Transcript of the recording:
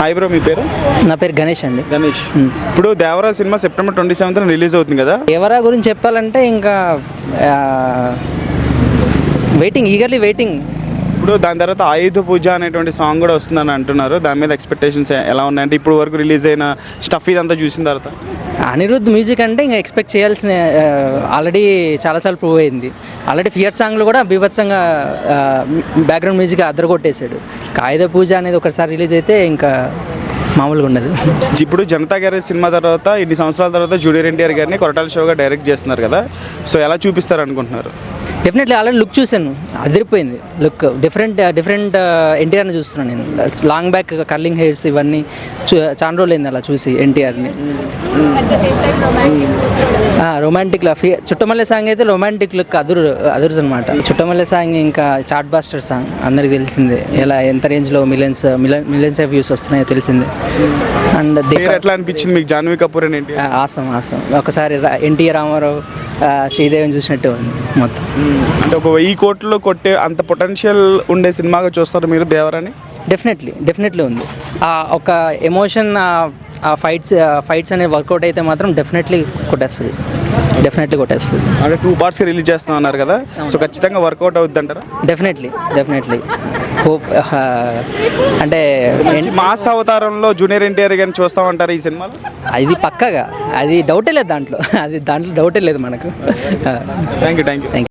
Hi bro, మీ పేరు? నా పేరు గణేష్ అండి. గణేష్. ఇప్పుడు దేవరా సినిమా సెప్టెంబర్ 27న రిలీజ్ అవుతుంది కదా. దేవరా గురించి చెప్పాలంటే ఇంకా ఈగర్లీ వెయిటింగ్. ఇప్పుడు దాని తర్వాత ఆయుధ పూజ అనేటువంటి సాంగ్ కూడా వస్తుందని అంటున్నారు. దాని మీద ఎక్స్పెక్టేషన్స్ ఎలా ఉన్నాయంటే ఇప్పుడు వరకు రిలీజ్ అయిన స్టఫ్ ఇదంతా చూసిన తర్వాత? అనిరుద్ధ్ మ్యూజిక్ అంటే ఇంకా ఎక్స్పెక్ట్ చేయాల్సిన ఆల్రెడీ చాలాసార్లు ప్రూవ్ అయింది. ఆల్రెడీ ఫియర్ సాంగ్లో కూడా బీభత్సంగా బ్యాక్గ్రౌండ్ మ్యూజిక్ అద్దరగొట్టేశాడు. ఆయుధ పూజ అనేది ఒకసారి రిలీజ్ అయితే ఇంకా మామూలుగా ఉండదు. ఇప్పుడు జనతా గ్యారేజ్ సినిమా తర్వాత ఇన్ని సంవత్సరాల తర్వాత జూనియర్ ఎన్టీఆర్ గారిని కొరటాల షోగా డైరెక్ట్ చేస్తున్నారు కదా. సో ఎలా చూపిస్తారు అనుకుంటున్నారు? డెఫినెట్లీ ఆల్రెడీ లుక్ చూశాను, అదిరిపోయింది లుక్. డిఫరెంట్ ఎన్టీఆర్ని చూస్తున్నాను నేను. లాంగ్ బ్యాక్ కర్లింగ్ హెయిర్స్ ఇవన్నీ చాలా రోజులు అయింది అలా చూసి ఎన్టీఆర్ని. రొమాంటిక్ చుట్టమల్లె సాంగ్ అయితే రొమాంటిక్ లుక్ అదురు అనమాట. చుట్టమల్లె సాంగ్ ఇంకా చాట్ బాస్టర్ సాంగ్ అందరికి తెలిసిందే, ఎలా ఎంత రేంజ్లో మిలియన్స్ ఆఫ్ వ్యూస్ వస్తున్నాయో తెలిసిందే. అండ్ ఎట్లా అనిపించింది మీకు జాహ్నవి కపూర్ అని? ఆసం ఒకసారి ఎన్టీఆర్ రామారావు శ్రీదేవిని చూసినట్టు ఉంది మొత్తం. అంటే ఒక 1000 కోట్లు కొట్టే అంత పొటెన్షియల్ ఉండే సినిమాగా చూస్తారు మీరు దేవరాని? డెఫినెట్లీ ఉంది. ఒక ఎమోషన్, ఆ ఫైట్స్ అనేవి వర్కౌట్ అయితే మాత్రం డెఫినెట్లీ కొట్టేస్తుంది. అంటే 2 parts రిలీజ్ చేస్తాం అన్నారు కదా. సో ఖచ్చితంగా వర్కౌట్ అవుద్ది అంటారా? Definitely hope. అంటే మాస్ అవతారంలో జూనియర్ ఎన్టీఆర్ గారిని చూస్తామంటారు ఈ సినిమాలో? అది పక్కగా, అది డౌటే లేదు దాంట్లో డౌటే లేదు మనకు. Thank you.